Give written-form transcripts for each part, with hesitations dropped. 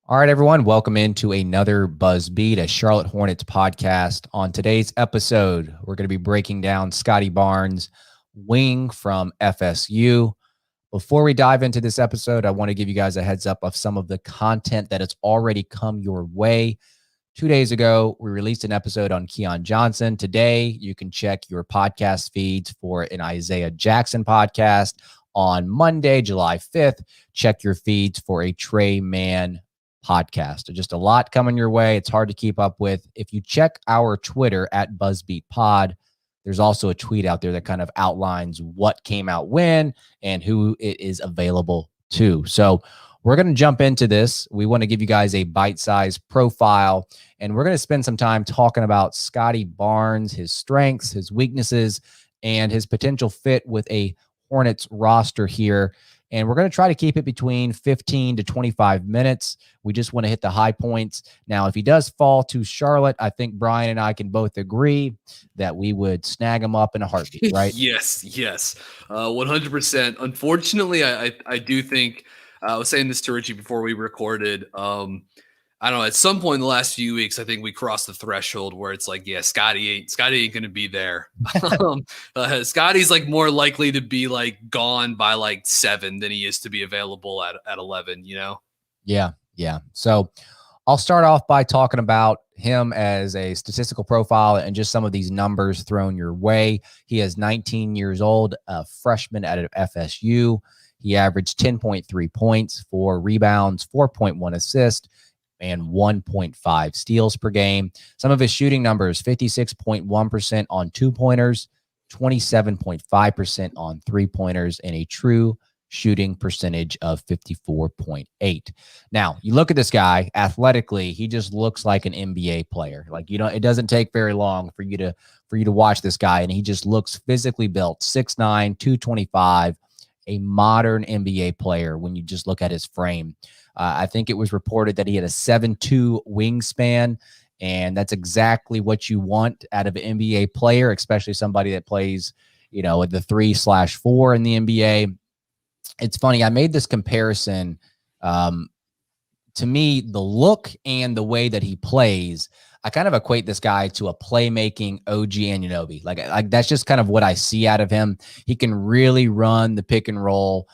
All right, everyone, welcome into another BuzzBeat, a Charlotte Hornets podcast. On today's episode, we're going to be breaking down Scottie Barnes, wing from FSU. Before we dive into this episode, I want to give you guys a heads up of some of the content that has already come your way. 2 days ago, we released an episode on Keon Johnson. Today, you can check your podcast feeds for an Isaiah Jackson podcast. On Monday, July 5th, check your feeds for a Trey Mann podcast. Just a lot coming your way. It's hard to keep up with. If you check our Twitter at BuzzBeat Pod, there's also a tweet out there that kind of outlines what came out when and who it is available to. So we're going to jump into this. We want to give you guys a bite-sized profile, and we're going to spend some time talking about Scottie Barnes, his strengths, his weaknesses, and his potential fit with a Hornets roster here. And we're going to try to keep it between 15 to 25 minutes. We just want to hit the high points. Now, if he does fall to Charlotte, I think Brian and I can both agree that we would snag him up in a heartbeat, right? Yes, 100%. Unfortunately, I do think, I was saying this to Richie before we recorded, I don't know, at some point in the last few weeks, I think we crossed the threshold where it's like, yeah, Scottie ain't going to be there. Scottie's like more likely to be like gone by like 7 than he is to be available at 11, you know? Yeah. So I'll start off by talking about him as a statistical profile and just some of these numbers thrown your way. He is 19 years old, a freshman at FSU. He averaged 10.3 points, 4 rebounds, 4.1 assists, and 1.5 steals per game. Some of his shooting numbers, 56.1% on 2-pointers, 27.5% on 3-pointers, and a true shooting percentage of 54.8. Now, you look at this guy athletically, he just looks like an NBA player. Like, it doesn't take very long for you to watch this guy, and he just looks physically built, 6'9", 225, a modern NBA player when you just look at his frame. I think it was reported that he had a 7'2" wingspan, and that's exactly what you want out of an NBA player, especially somebody that plays, at the 3/4 in the NBA. It's funny. I made this comparison. To me, the look and the way that he plays, I kind of equate this guy to a playmaking OG Anunoby. Like that's just kind of what I see out of him. He can really run the pick and roll.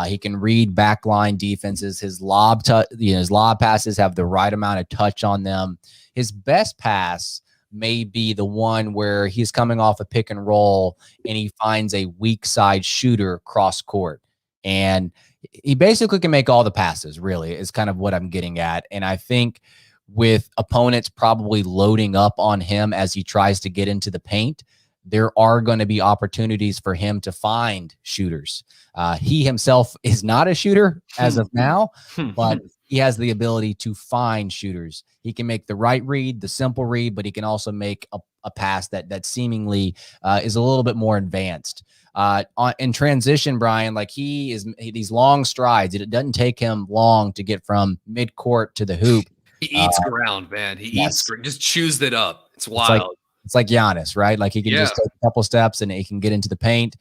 He can read backline defenses. His lob passes have the right amount of touch on them. His best pass may be the one where he's coming off a pick and roll and he finds a weak side shooter cross court. And he basically can make all the passes, really, is kind of what I'm getting at. And I think with opponents probably loading up on him as he tries to get into the paint, there are going to be opportunities for him to find shooters. He himself is not a shooter as of now, but he has the ability to find shooters. He can make the right read, the simple read, but he can also make a pass that seemingly is a little bit more advanced. In transition, Brian, like these long strides. It doesn't take him long to get from midcourt to the hoop. He eats ground, man. He eats, just chews it up. It's wild. It's like Giannis, right? Like he can just take a couple steps and he can get into the paint.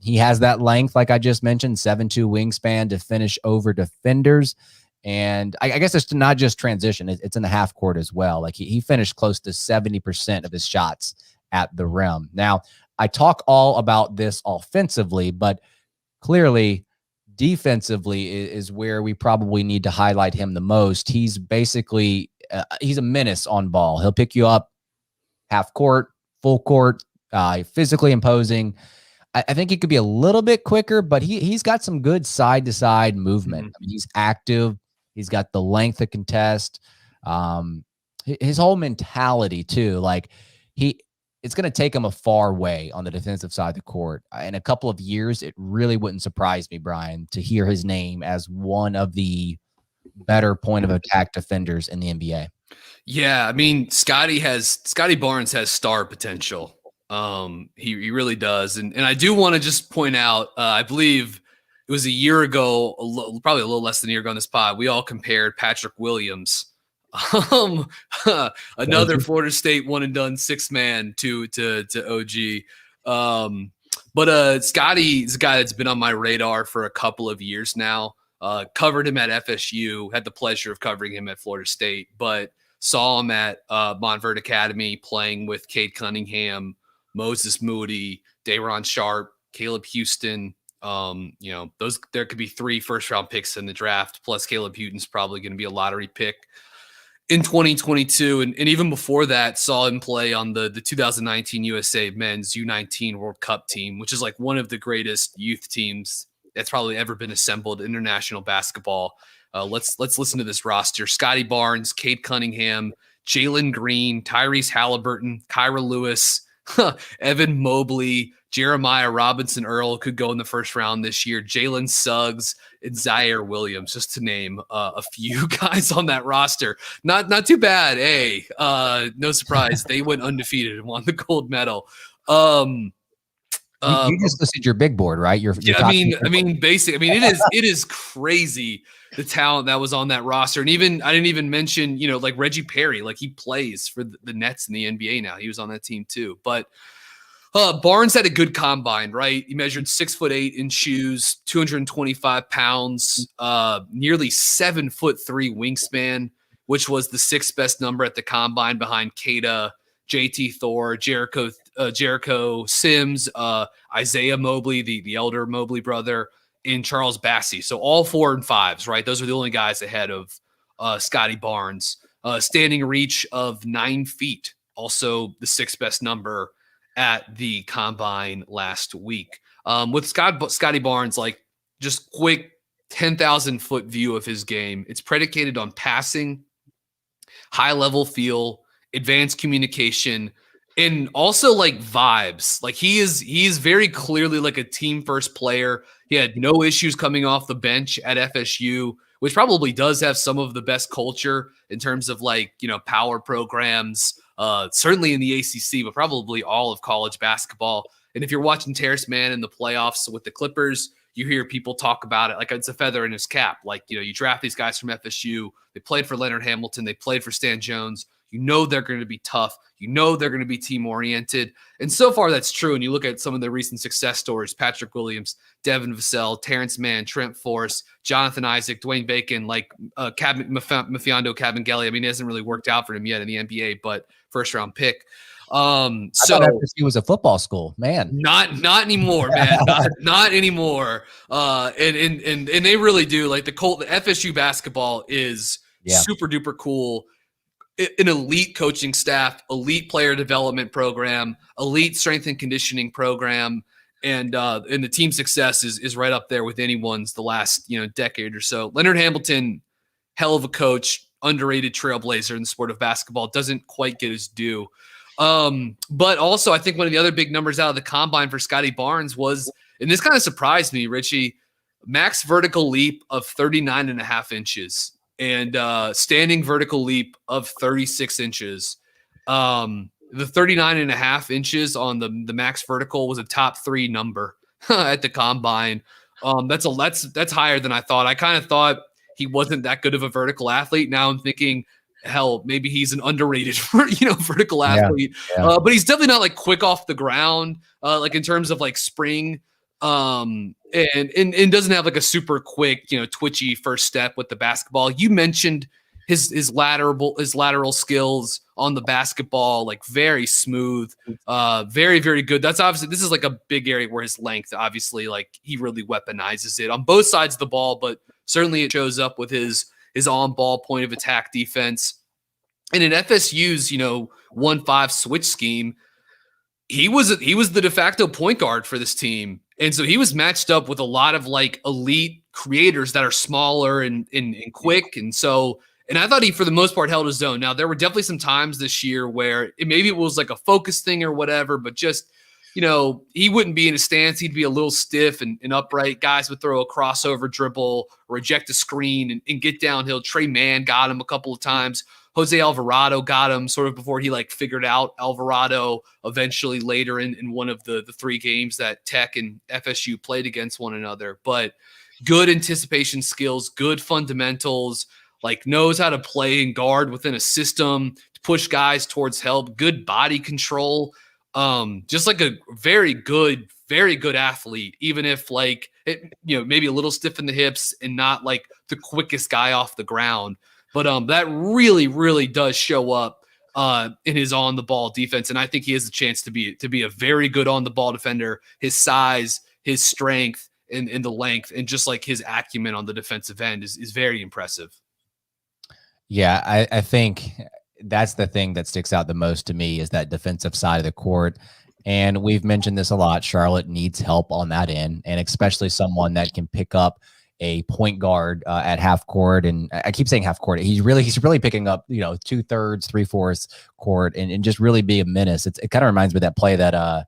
He has that length, like I just mentioned, 7'2" wingspan to finish over defenders. And I guess it's not just transition. It's in the half court as well. Like he finished close to 70% of his shots at the rim. Now, I talk all about this offensively, but clearly defensively is where we probably need to highlight him the most. He's basically he's a menace on ball. He'll pick you up half court, full court, physically imposing. I think he could be a little bit quicker, but he's got some good side-to-side movement. I mean, he's active. He's got the length to contest. His whole mentality, too. Like, it's going to take him a far way on the defensive side of the court. In a couple of years, it really wouldn't surprise me, Brian, to hear his name as one of the better point of attack defenders in the NBA. Yeah, I mean, Scottie Barnes has star potential. He really does. And I do want to just point out, I believe it was a year ago, probably a little less than a year ago on this pod, we all compared Patrick Williams, another Florida State one and done 6-man to OG. But Scottie is a guy that's been on my radar for a couple of years now. Covered him at FSU, had the pleasure of covering him at Florida State, but saw him at Montverde Academy playing with Cade Cunningham, Moses Moody, Day'Ron Sharp, Caleb Houston. There could be 3 first-round picks in the draft, plus Caleb Houghton's probably going to be a lottery pick in 2022. And even before that, saw him play on the 2019 USA Men's U19 World Cup team, which is like one of the greatest youth teams that's probably ever been assembled in international basketball. Let's listen to this roster. Scottie Barnes, Cade Cunningham, Jalen Green, Tyrese Halliburton, Kyra Lewis, Evan Mobley, Jeremiah Robinson Earl could go in the first round this year, Jalen Suggs, and Zaire Williams, just to name a few guys on that roster. Not too bad, no surprise. They went undefeated and won the gold medal. You just listed your big board, right? It is crazy the talent that was on that roster. And I didn't even mention, like Reggie Perry, like he plays for the Nets in the NBA now. He was on that team too. But Barnes had a good combine, right? He measured 6'8" in shoes, 225 pounds, nearly 7'3" wingspan, which was the 6th best number at the combine behind Kada, JT Thor, Jericho Sims, Isaiah Mobley, the elder Mobley brother, and Charles Bassey. So all 4 and 5s, right? Those are the only guys ahead of Scottie Barnes. Standing reach of 9 feet, also the 6th best number at the combine last week. With Scottie Barnes, like just quick 10,000 foot view of his game. It's predicated on passing, high level feel, advanced communication, and also like vibes. Like he's very clearly like a team first player. He had no issues coming off the bench at FSU, which probably does have some of the best culture in terms of like, power programs, certainly in the ACC, but probably all of college basketball. And if you're watching Terrace Mann in the playoffs with the Clippers, you hear people talk about it like it's a feather in his cap. Like, you draft these guys from FSU. They played for Leonard Hamilton. They played for Stan Jones. They're going to be tough. They're going to be team-oriented. And so far, that's true. And you look at some of the recent success stories, Patrick Williams, Devin Vassell, Terrence Mann, Trent Forrest, Jonathan Isaac, Dwayne Bacon, like Mafiondo Kabengele. I mean, it hasn't really worked out for him yet in the NBA, but first-round pick. I thought FSU was a football school, man. Not anymore, man. not anymore. And they really do. Like the FSU basketball is super duper cool. An elite coaching staff, elite player development program, elite strength and conditioning program, and the team success is right up there with anyone's the last decade or so. Leonard Hamilton, hell of a coach, underrated trailblazer in the sport of basketball, doesn't quite get his due. But also I think one of the other big numbers out of the combine for Scottie Barnes was, and this kind of surprised me, Richie, max vertical leap of 39.5 inches. And standing vertical leap of 36 inches. The 39.5 inches on the max vertical was a top 3 number at the combine. That's higher than I thought. I kind of thought he wasn't that good of a vertical athlete. Now I'm thinking, hell, maybe he's an underrated vertical athlete. Yeah. But he's definitely not like quick off the ground, like in terms of like spring. And doesn't have like a super quick, twitchy first step with the basketball. You mentioned his lateral skills on the basketball, like very smooth, very, very good. That's obviously, this is like a big area where his length, obviously, like he really weaponizes it on both sides of the ball, but certainly it shows up with his on ball point of attack defense. And in FSU's, 1-5 switch scheme, he was the de facto point guard for this team. And so he was matched up with a lot of like elite creators that are smaller and quick. And I thought he, for the most part, held his own. Now, there were definitely some times this year where maybe it was like a focus thing or whatever, but just, he wouldn't be in a stance. He'd be a little stiff and upright. Guys would throw a crossover dribble, reject a screen and get downhill. Trey Mann got him a couple of times. Jose Alvarado got him sort of before he like figured out Alvarado eventually later in one of the 3 games that Tech and FSU played against one another. But good anticipation skills, good fundamentals, like knows how to play and guard within a system to push guys towards help, good body control. Just like a very good athlete, even if like it, maybe a little stiff in the hips and not like the quickest guy off the ground. But that really, really does show up in his on the ball defense. And I think he has a chance to be a very good on the ball defender. His size, his strength, and the length, and just like his acumen on the defensive end is very impressive. Yeah, I think that's the thing that sticks out the most to me is that defensive side of the court. And we've mentioned this a lot. Charlotte needs help on that end, and especially someone that can pick up a point guard at half court. And I keep saying half court. He's really picking up, 2/3, 3/4 court and just really be a menace. It kind of reminds me of that play that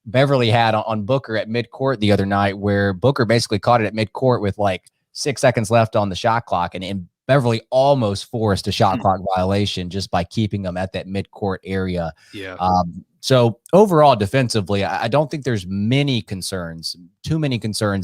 Beverly had on Booker at midcourt the other night, where Booker basically caught it at midcourt with like 6 seconds left on the shot clock. And Beverly almost forced a shot clock violation just by keeping them at that midcourt area. Yeah. So overall, defensively, I don't think there's too many concerns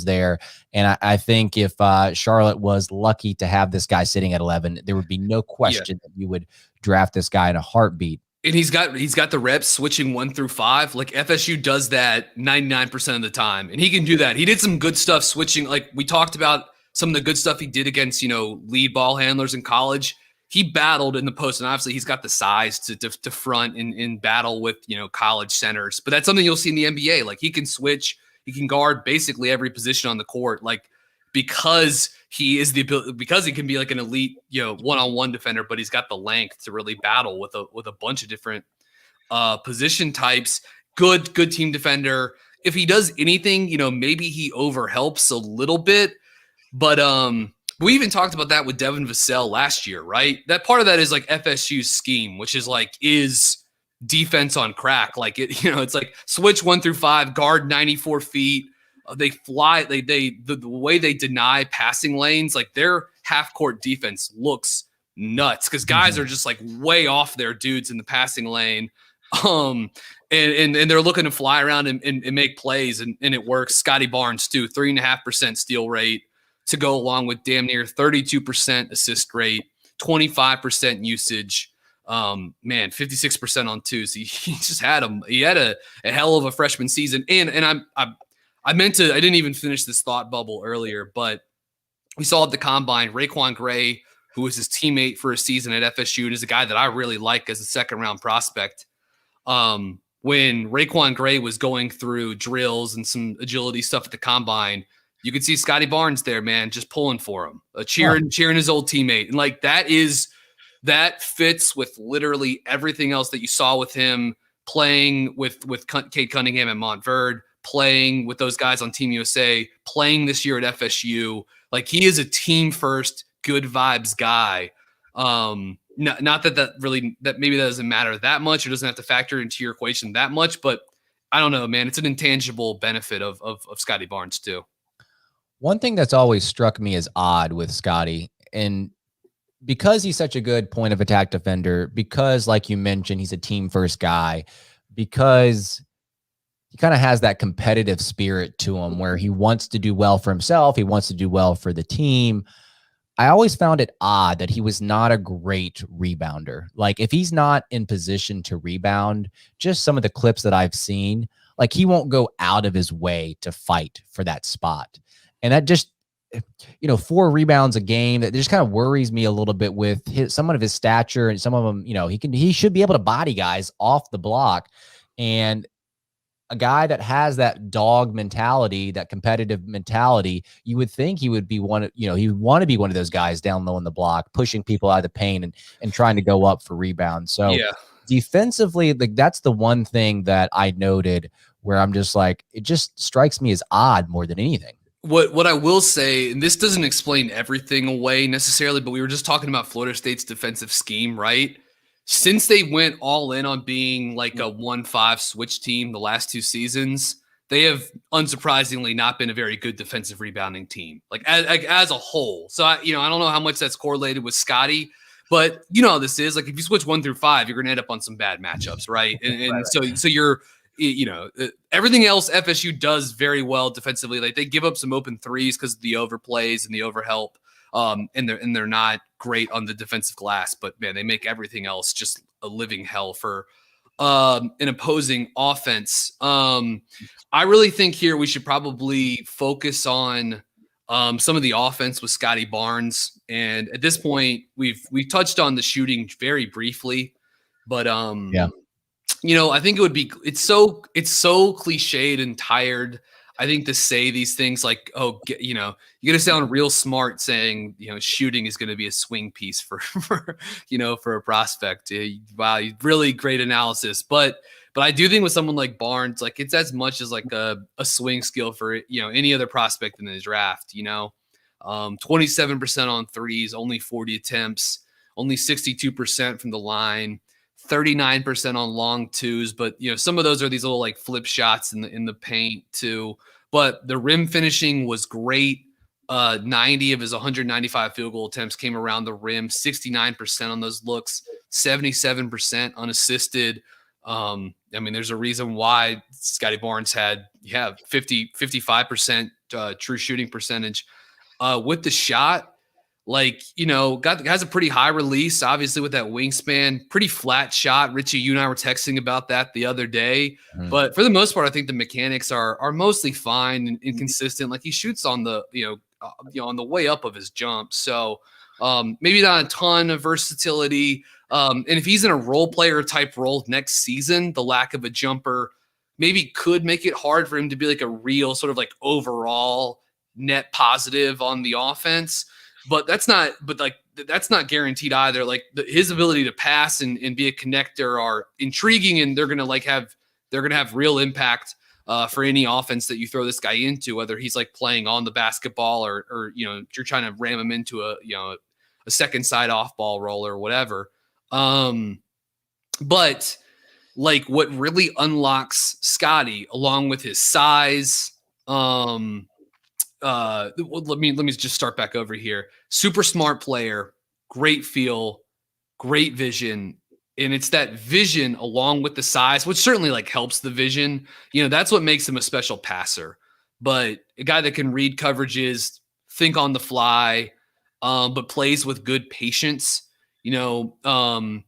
there. And I think if Charlotte was lucky to have this guy sitting at 11, there would be no question that you would draft this guy in a heartbeat. And he's got the reps switching 1 through 5. Like FSU does that 99% of the time, and he can do that. He did some good stuff switching. Like we talked about some of the good stuff he did against lead ball handlers in college. He battled in the post, and obviously he's got the size to front in battle with college centers. But that's something you'll see in the NBA. Like he can switch, he can guard basically every position on the court. Like because he is because he can be like an elite one-on-one defender, but he's got the length to really battle with a bunch of different position types. Good team defender. If he does anything, maybe he overhelps a little bit. But we even talked about that with Devin Vassell last year, right? That part of that is like FSU's scheme, which is defense on crack. Like it's like switch 1 through 5, guard 94 feet. They fly. The way they deny passing lanes, like their half court defense looks nuts because guys are just like way off their dudes in the passing lane. And they're looking to fly around and make plays, and it works. Scottie Barnes too, 3.5% steal rate to go along with damn near 32% assist rate, 25% usage. 56% on twos. He just had a hell of a freshman season. And I didn't even finish this thought bubble earlier, but we saw at the combine, Raekwon Gray, who was his teammate for a season at FSU, and is a guy that I really like as a second round prospect. When Raekwon Gray was going through drills and some agility stuff at the combine, you could see Scottie Barnes there, man, just pulling for him, cheering his old teammate. And like that fits with literally everything else that you saw with him playing with Cade Cunningham at Montverde, playing with those guys on Team USA, playing this year at FSU. Like he is a team first, good vibes guy. Not that maybe that doesn't matter that much, or doesn't have to factor into your equation that much, but I don't know, man. It's an intangible benefit of Scottie Barnes too. One thing that's always struck me as odd with Scottie, and because he's such a good point of attack defender, because like you mentioned, he's a team first guy, because he kind of has that competitive spirit to him where he wants to do well for himself. He wants to do well for the team. I always found it odd that he was not a great rebounder. Like if he's not in position to rebound, just some of the clips that I've seen, like he won't go out of his way to fight for that spot. And that just, 4 rebounds a game, that just kind of worries me a little bit with some of his stature, and some of them, he should be able to body guys off the block. And a guy that has that dog mentality, that competitive mentality, you would think he would be he would want to be one of those guys down low in the block, pushing people out of the paint and trying to go up for rebounds. So defensively, like that's the one thing that I noted where I'm just like, it just strikes me as odd more than anything. What I will say, and this doesn't explain everything away necessarily, but we were just talking about Florida State's defensive scheme, right? Since they went all in on being like a 1-5 switch team the last 2 seasons, they have unsurprisingly not been a very good defensive rebounding team, like as a whole. So I don't know how much that's correlated with Scottie, but how this is. Like if you switch 1 through 5, you're going to end up on some bad matchups, right? And so you're everything else FSU does very well defensively. Like they give up some open threes because of the overplays and the overhelp. And they're not great on the defensive glass, but man, they make everything else just a living hell for an opposing offense. I really think here we should probably focus on some of the offense with Scottie Barnes. And at this point, we've touched on the shooting very briefly, but Yeah. I think it's so cliched and tired, I think, to say these things like, oh, you got to sound real smart saying, shooting is going to be a swing piece for for a prospect. Wow, really great analysis. But I do think with someone like Barnes, like it's as much as like a swing skill for any other prospect in the draft. 27% on threes, only 40 attempts, only 62% from the line. 39% on long twos, but some of those are these little like flip shots in the paint too. But the rim finishing was great. 90 of his 195 field goal attempts came around the rim, 69% on those looks, 77% unassisted. There's a reason why Scottie Barnes had 55% true shooting percentage. With the shot, has a pretty high release, obviously, with that wingspan, pretty flat shot. Richie, you and I were texting about that the other day. Mm-hmm. But for the most part, I think the mechanics are mostly fine and consistent. Like he shoots on the, on the way up of his jump. So maybe not a ton of versatility. And if he's in a role player type role next season, the lack of a jumper maybe could make it hard for him to be like a real sort of like overall net positive on the offense. But that's not guaranteed either. Like his ability to pass and be a connector are intriguing, and they're gonna have real impact for any offense that you throw this guy into, whether he's like playing on the basketball or you're trying to ram him into a second side off ball role or whatever. But like what really unlocks Scottie, along with his size, let me just start back over here. Super smart player, great feel, great vision. And it's that vision along with the size, which certainly like helps the vision. That's what makes him a special passer. But a guy that can read coverages, think on the fly, but plays with good patience, can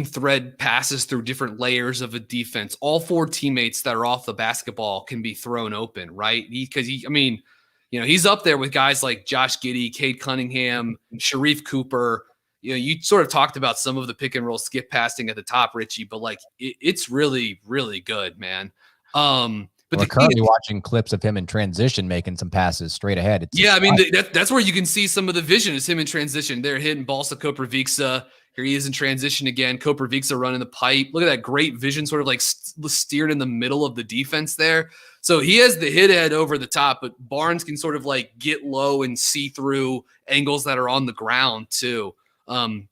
thread passes through different layers of a defense. All four teammates that are off the basketball can be thrown open, right? He's up there with guys like Josh Giddey, Cade Cunningham, Sharif Cooper. You sort of talked about some of the pick and roll skip passing at the top, Richie, but like it's really, really good, man. But we're currently watching clips of him in transition, making some passes straight ahead. That's where you can see some of the vision is him in transition. They're hitting Balsa Koprivica. Here he is in transition again. Koprivica running the pipe. Look at that great vision, sort of like steered in the middle of the defense there. So he has the hit head over the top, but Barnes can sort of like get low and see through angles that are on the ground too.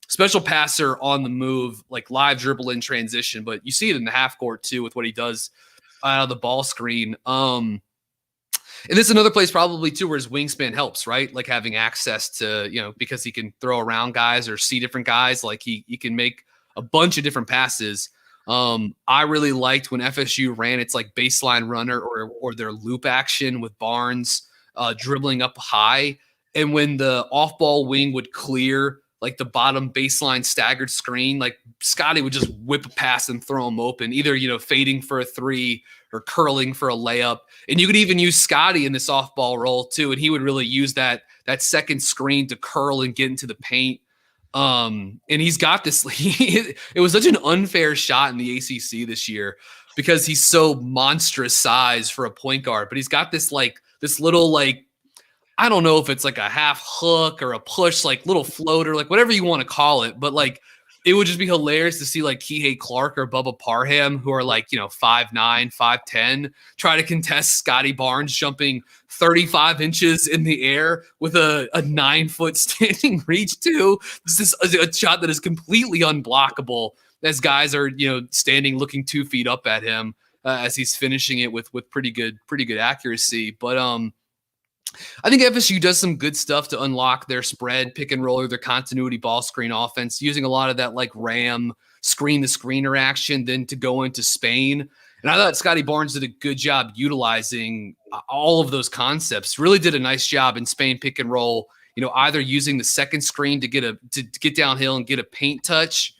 Special passer on the move, like live dribble in transition, but you see it in the half court too with what he does out of the ball screen. And this is another place probably too where his wingspan helps, right? Like having access to, because he can throw around guys or see different guys. Like he can make a bunch of different passes. I really liked when FSU ran its like baseline runner or their loop action with Barnes dribbling up high. And when the off-ball wing would clear like the bottom baseline staggered screen, like Scottie would just whip a pass and throw him open, either, fading for a three or curling for a layup. And you could even use Scottie in this off-ball role too, and he would really use that second screen to curl and get into the paint. And he's got this. It was such an unfair shot in the ACC this year because he's so monstrous size for a point guard, but he's got this little I don't know if it's like a half hook or a push, like little floater, like whatever you want to call it. But like, it would just be hilarious to see like Kihei Clark or Bubba Parham, who are like, 5'9", 5'10", try to contest Scottie Barnes jumping 35 inches in the air with a 9-foot standing reach too. This is a shot that is completely unblockable as guys are, standing looking 2 feet up at him as he's finishing it with pretty good accuracy. But I think FSU does some good stuff to unlock their spread, pick and roll, or their continuity ball screen offense, using a lot of that like Ram screen to screener action, then to go into Spain. And I thought Scottie Barnes did a good job utilizing all of those concepts. Really did a nice job in Spain pick and roll. Either using the second screen to get downhill and get a paint touch,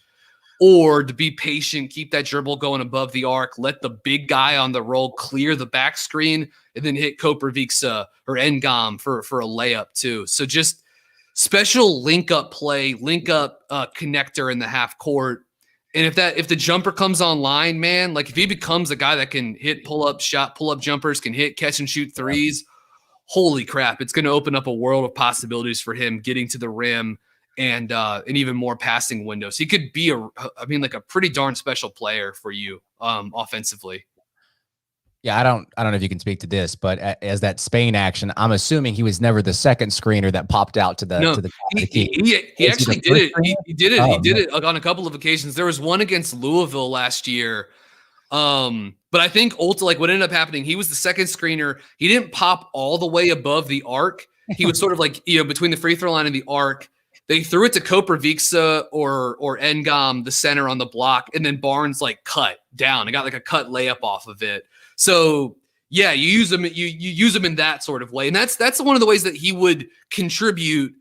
or to be patient, keep that dribble going above the arc, let the big guy on the roll clear the back screen, and then hit Koprivica or Ngam for a layup too. So just special link up play, link up connector in the half court. And if the jumper comes online, man, like if he becomes a guy that can hit pull up jumpers, can hit catch and shoot threes, holy crap, it's going to open up a world of possibilities for him getting to the rim and even more passing windows. He could be like a pretty darn special player for you offensively. Yeah, I don't know if you can speak to this, but as that Spain action, I'm assuming he was never the second screener that popped out to the top of the key. He actually did it. He did it. He did it on a couple of occasions. There was one against Louisville last year. But I think ultimately, like what ended up happening, he was the second screener. He didn't pop all the way above the arc. He was sort of like, between the free throw line and the arc. They threw it to Koprivica or Ngam, the center on the block, and then Barnes like cut down and got like a cut layup off of it. So yeah, you use him. You use him in that sort of way, and that's one of the ways that he would contribute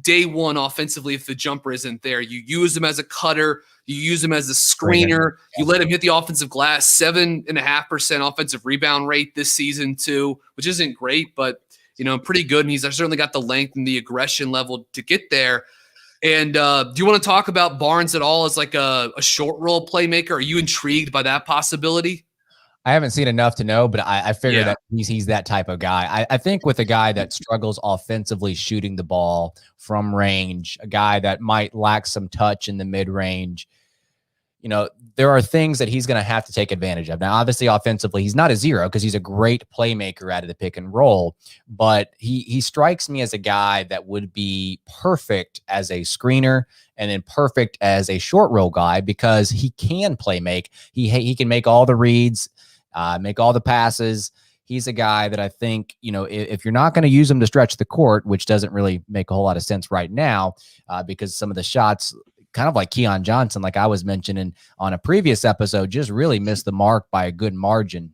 day one offensively if the jumper isn't there. You use him as a cutter. You use him as a screener. You let him hit the offensive glass. 7.5% offensive rebound rate this season too, which isn't great, but pretty good. And he's certainly got the length and the aggression level to get there. And do you want to talk about Barnes at all as like a short roll playmaker? Are you intrigued by that possibility? I haven't seen enough to know, but I figure that he's that type of guy. I think with a guy that struggles offensively shooting the ball from range, a guy that might lack some touch in the mid-range, there are things that he's going to have to take advantage of. Now, obviously, offensively, he's not a zero because he's a great playmaker out of the pick and roll, but he strikes me as a guy that would be perfect as a screener and then perfect as a short roll guy because he can play make. He can make all the reads, make all the passes. He's a guy that I think, if you're not going to use him to stretch the court, which doesn't really make a whole lot of sense right now because some of the shots, kind of like Keon Johnson, like I was mentioning on a previous episode, just really missed the mark by a good margin,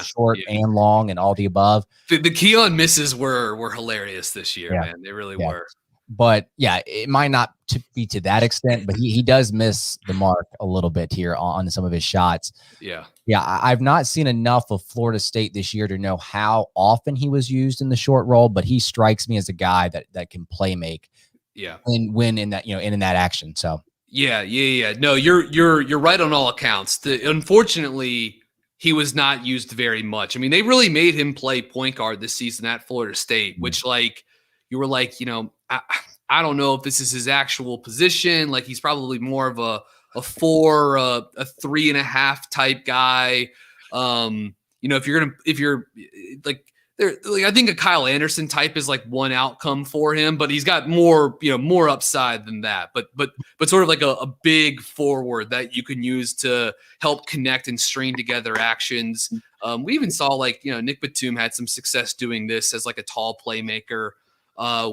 short and long and all the above. The Keon misses were hilarious this year, man. They really were. But yeah, it might not be to that extent, but he does miss the mark a little bit here on some of his shots. Yeah. I've not seen enough of Florida State this year to know how often he was used in the short roll, but he strikes me as a guy that can play make. Yeah. And win in that, in that action. So yeah. No, you're right on all accounts. Unfortunately, he was not used very much. I mean, they really made him play point guard this season at Florida State, which like you were like, I don't know if this is his actual position. Like he's probably more of a 4, a 3.5 type guy. If you're like, I think a Kyle Anderson type is like one outcome for him, but he's got more upside than that. But sort of like a big forward that you can use to help connect and string together actions. We even saw Nick Batum had some success doing this as like a tall playmaker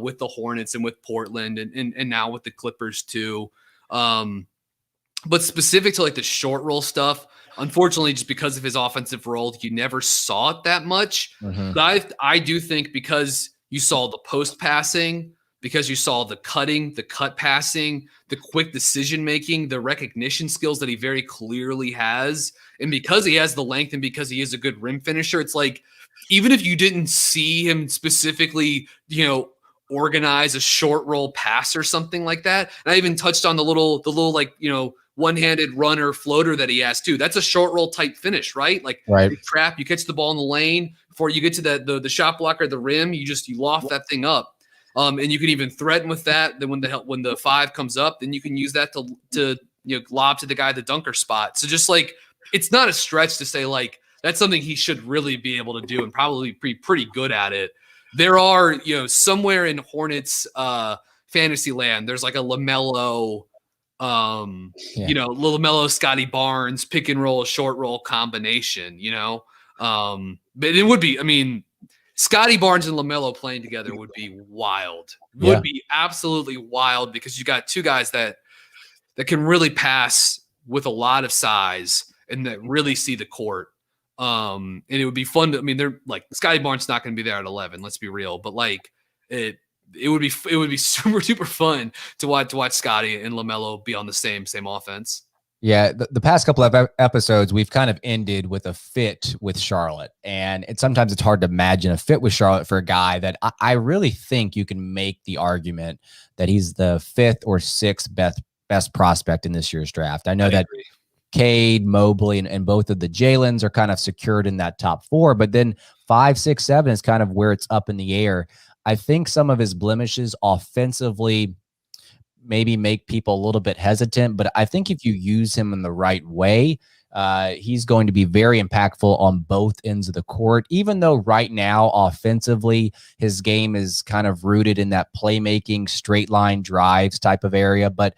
with the Hornets and with Portland and now with the Clippers too. But specific to like the short roll stuff, unfortunately, just because of his offensive role, you never saw it that much. Mm-hmm. But I do think because you saw the post passing, because you saw the cutting, the cut passing, the quick decision making, the recognition skills that he very clearly has, and because he has the length and because he is a good rim finisher, it's like even if you didn't see him specifically, organize a short roll pass or something like that, and I even touched on the little one-handed runner floater that he has too. That's a short roll type finish, right? Like you trap, you catch the ball in the lane before you get to the shot blocker at the rim. You loft that thing up, and you can even threaten with that. Then when the 5 comes up, then you can use that to lob to the guy at the dunker spot. So just like it's not a stretch to say like that's something he should really be able to do and probably be pretty good at it. There are somewhere in Hornets fantasy land, there's like a LaMelo. LaMelo, Scottie Barnes, pick and roll, short roll combination, but it would be, Scottie Barnes and LaMelo playing together would be wild, would be absolutely wild because you got two guys that can really pass with a lot of size and that really see the court. And it would be fun they're like Scottie Barnes not going to be there at 11. Let's be real. But it would be super super fun to watch Scottie and LaMelo be on the same offense. Yeah, the past couple of episodes, we've kind of ended with a fit with Charlotte. And sometimes it's hard to imagine a fit with Charlotte for a guy that I really think you can make the argument that he's the 5th or 6th best prospect in this year's draft. I know that Cade, Mobley, and both of the Jalen's are kind of secured in that top 4, but then 5, 6, 7 is kind of where it's up in the air. I think some of his blemishes offensively maybe make people a little bit hesitant, but I think if you use him in the right way, he's going to be very impactful on both ends of the court, even though right now offensively his game is kind of rooted in that playmaking, straight line drives type of area. But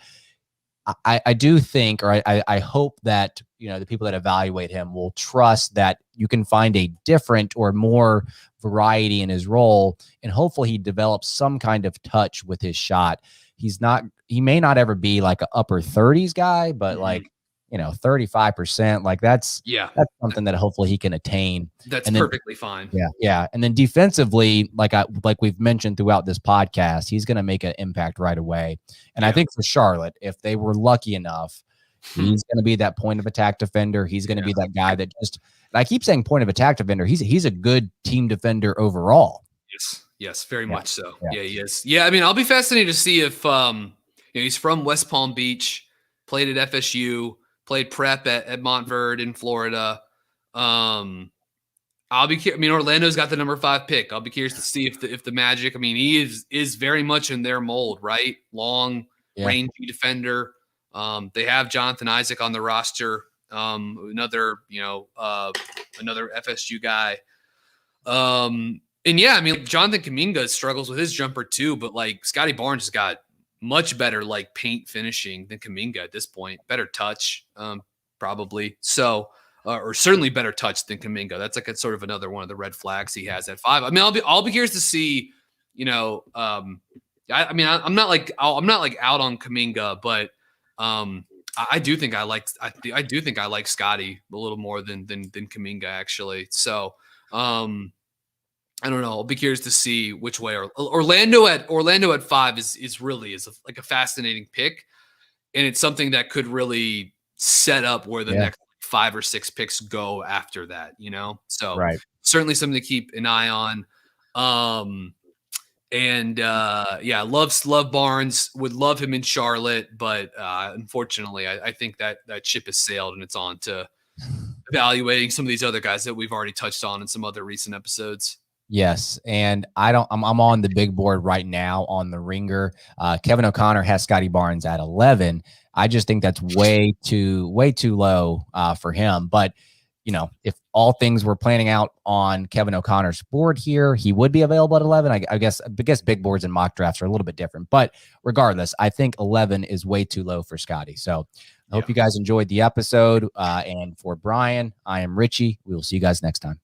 I do think, or I hope that, the people that evaluate him will trust that you can find a different or more variety in his role, and hopefully he develops some kind of touch with his shot. He may not ever be like an upper 30s guy, but like, 35%, like that's something that hopefully he can attain. That's perfectly fine. Yeah. Yeah. And then defensively, like we've mentioned throughout this podcast, he's going to make an impact right away. And I think for Charlotte, if they were lucky enough, he's going to be that point of attack defender. He's going to be that guy that just, and I keep saying point of attack defender. He's a good team defender overall. Yes, very much so. Yeah, he is. Yeah, I mean, I'll be fascinated to see if he's from West Palm Beach, played at FSU, played prep at Montverde in Florida. Orlando's got the number 5 pick. I'll be curious to see if the Magic. I mean, he is very much in their mold, right? Long, rangy defender. They have Jonathan Isaac on the roster. Another FSU guy. And yeah, I mean, Jonathan Kuminga struggles with his jumper too, but like Scottie Barnes has got much better like paint finishing than Kuminga at this point. Better touch, probably. So, or certainly better touch than Kuminga. That's like a sort of another one of the red flags he has at 5. I mean, I'll be curious to see. I'm not like out on Kuminga, but I do think I like Scottie a little more than Kuminga actually. So. I don't know. I'll be curious to see which way. Orlando at 5 is really like a fascinating pick, and it's something that could really set up where the next 5 or 6 picks go after that. So certainly something to keep an eye on. Love Barnes. Would love him in Charlotte, but unfortunately, I think that ship has sailed and it's on to evaluating some of these other guys that we've already touched on in some other recent episodes. Yes, and I'm on the big board right now on the Ringer. Kevin O'Connor has Scottie Barnes at 11. I just think that's way too low for him. But if all things were planning out on Kevin O'Connor's board here, he would be available at 11. I guess big boards and mock drafts are a little bit different. But regardless, I think 11 is way too low for Scottie. So I hope you guys enjoyed the episode. And for Brian, I am Richie. We will see you guys next time.